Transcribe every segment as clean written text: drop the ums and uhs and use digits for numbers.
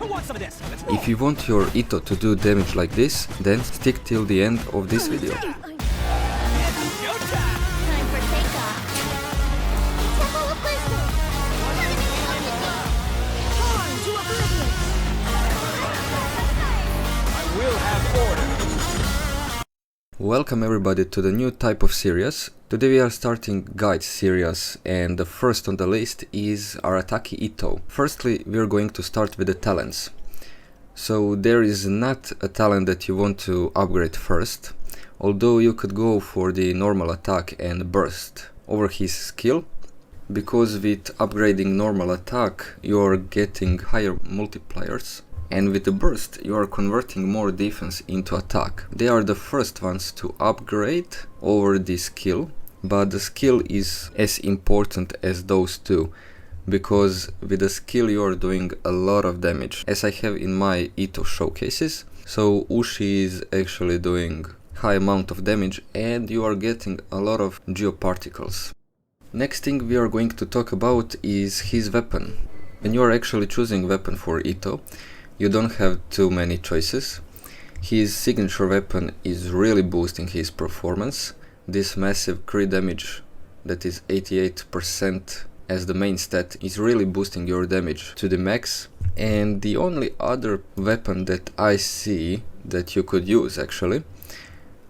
If you want your Itto to do damage like this, then stick till the end of this video. Welcome everybody to the new type of series. Today we are starting guide series, and the first on the list is Arataki Itto. Firstly, we are going to start with the talents. So there is not a talent that you want to upgrade first, although you could go for the normal attack and burst over his skill, because with upgrading normal attack you are getting higher multipliers. And with the burst you are converting more defense into attack. They are the first ones to upgrade over the skill, but the skill is as important as those two, because with the skill you are doing a lot of damage, as I have in my Itto showcases. So Ushi is actually doing high amount of damage and you are getting a lot of geoparticles. Next thing we are going to talk about is his weapon. When you are actually choosing weapon for Itto, you don't have too many choices. His signature weapon is really boosting his performance. This massive crit damage that is 88% as the main stat is really boosting your damage to the max. And the only other weapon that I see that you could use actually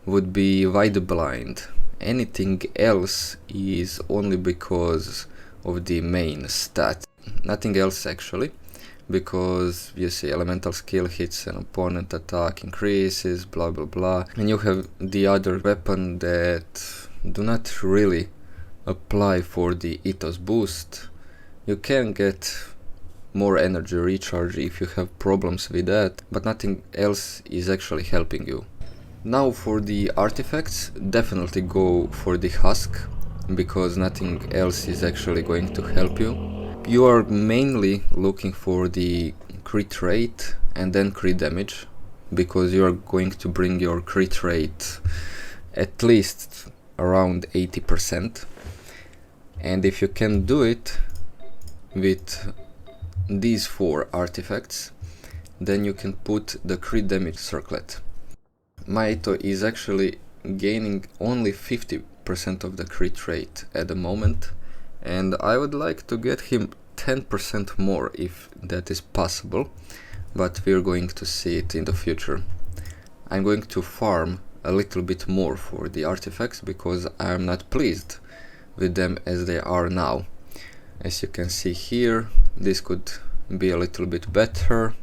would be Wide Blind. Anything else is only because of the main stat. Nothing else actually. Because you see elemental skill hits an opponent, attack increases, blah blah blah, and you have the other weapon that do not really apply for the Itto's boost. You can get more energy recharge if you have problems with that, but nothing else is actually helping you. Now for the artifacts, definitely go for the husk, because nothing else is actually going to help you. You are mainly looking for the crit rate and then crit damage, because you are going to bring your crit rate at least around 80%. And if you can do it with these 4 artifacts, then you can put the crit damage circlet. My Itto is actually gaining only 50% of the crit rate at the moment, and I would like to get him 10% more if that is possible, but we're going to see it in the future. I'm going to farm a little bit more for the artifacts because I'm not pleased with them as they are now. As you can see here, this could be a little bit better.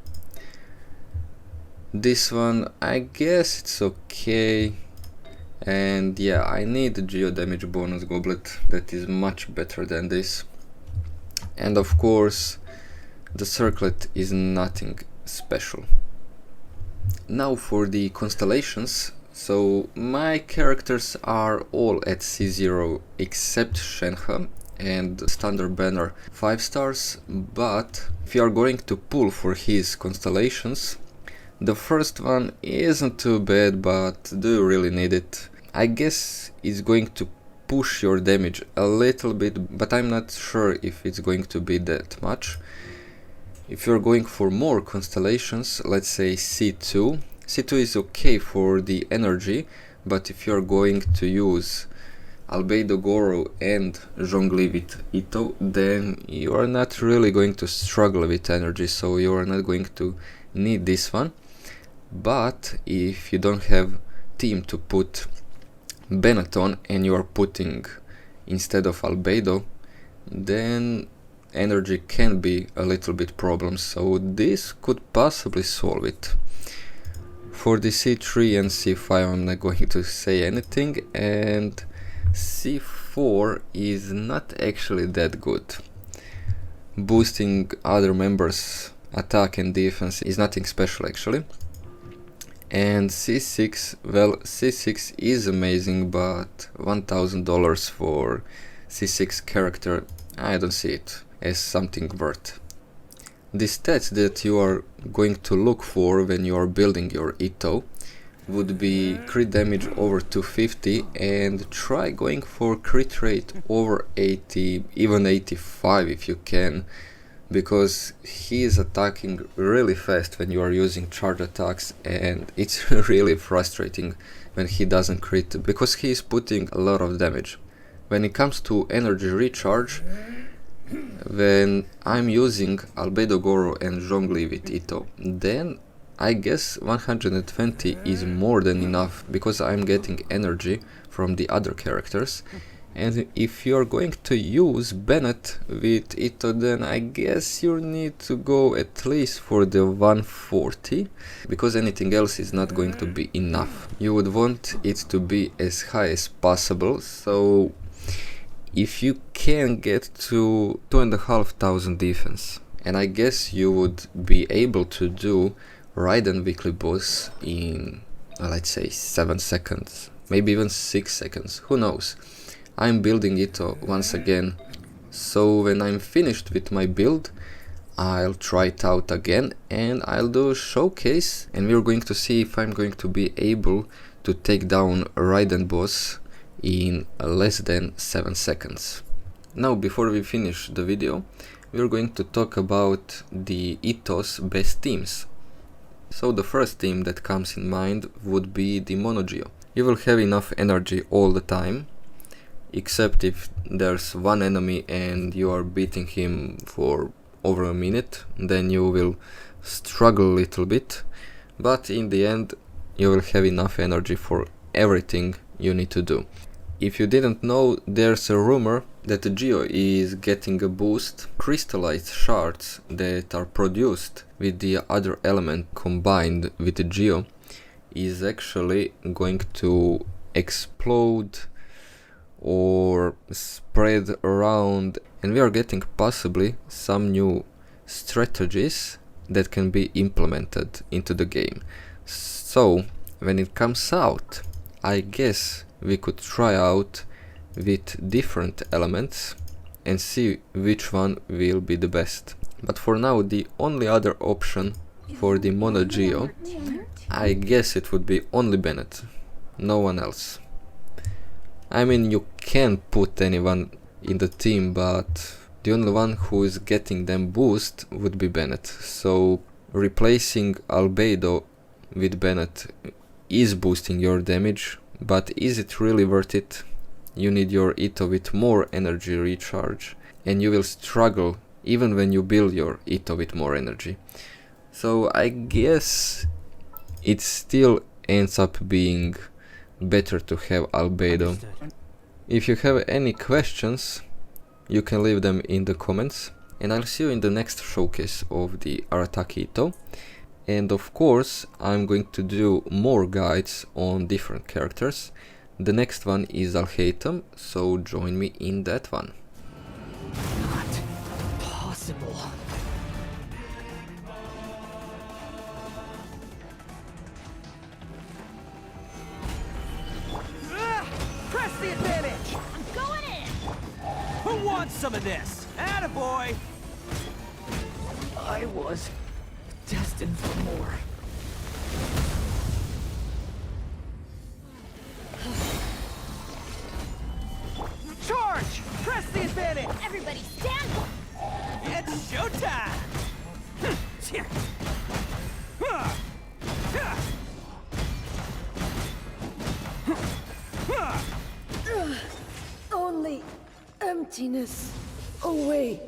This one, I guess it's okay. And yeah, I need the geo damage bonus goblet that is much better than this. And of course, the circlet is nothing special. Now for the constellations. So my characters are all at C0 except Shenhe and Standard Banner 5 stars, but if you are going to pull for his constellations, the first one isn't too bad, but do you really need it? I guess it's going to push your damage a little bit, but I'm not sure if it's going to be that much. If you're going for more constellations, let's say C2, C2 is okay for the energy, but if you're going to use Albedo Goro and Zhongli with Itto, then you are not really going to struggle with energy, so you are not going to need this one. But if you don't have team to put Benetton and you are putting instead of Albedo, then energy can be a little bit problem, so this could possibly solve it. For the C3 and C5 I'm not going to say anything, and C4 is not actually that good. Boosting other members' attack and defense is nothing special actually. And C6, well, C6 is amazing, but $1,000 for C6 character, I don't see it as something worth. The stats that you are going to look for when you are building your Itto would be crit damage over 250, and try going for crit rate over 80, even 85 if you can, because he is attacking really fast when you are using charge attacks, and it's really frustrating when he doesn't crit, because he is putting a lot of damage. When it comes to energy recharge, when I'm using Albedo Goro and Zhongli with Itto, then I guess 120 is more than enough, because I'm getting energy from the other characters. And if you're going to use Bennett with Itto, then I guess you need to go at least for the 140, because anything else is not going to be enough. You would want it to be as high as possible, so if you can get to 2,500 defense, and I guess you would be able to do Raiden weekly boss in, let's say, 7 seconds, maybe even 6 seconds, who knows. I'm building Itto once again, so when I'm finished with my build, I'll try it out again and I'll do a showcase, and we're going to see if I'm going to be able to take down Raiden boss in less than 7 seconds. Now, before we finish the video, we're going to talk about the Itto's best teams. So the first team that comes in mind would be the Monogeo. You will have enough energy all the time, except if there's one enemy and you are beating him for over a minute, then you will struggle a little bit, but in the end you will have enough energy for everything you need to do. If you didn't know, there's a rumor that the Geo is getting a boost. Crystallized shards that are produced with the other element combined with the Geo is actually going to explode or spread around, and we are getting possibly some new strategies that can be implemented into the game. So when it comes out, I guess we could try out with different elements and see which one will be the best. But for now, the only other option for the Mono Geo, I guess it would be only Bennett, no one else. I mean, you can put anyone in the team, but the only one who is getting them boost would be Bennett. So replacing Albedo with Bennett is boosting your damage, but is it really worth it? You need your Itto with more energy recharge, and you will struggle even when you build your Itto with more energy. So I guess it still ends up being better to have Albedo. If you have any questions, you can leave them in the comments, and I'll see you in the next showcase of the Arataki Itto. And of course, I'm going to do more guides on different characters. The next one is Alhaitham, so join me in that one. Not possible. Press the advantage! I'm going in! Who wants some of this? Attaboy! I was destined for more. Charge! Press the advantage! Everybody stand! It's showtime! Only emptiness away.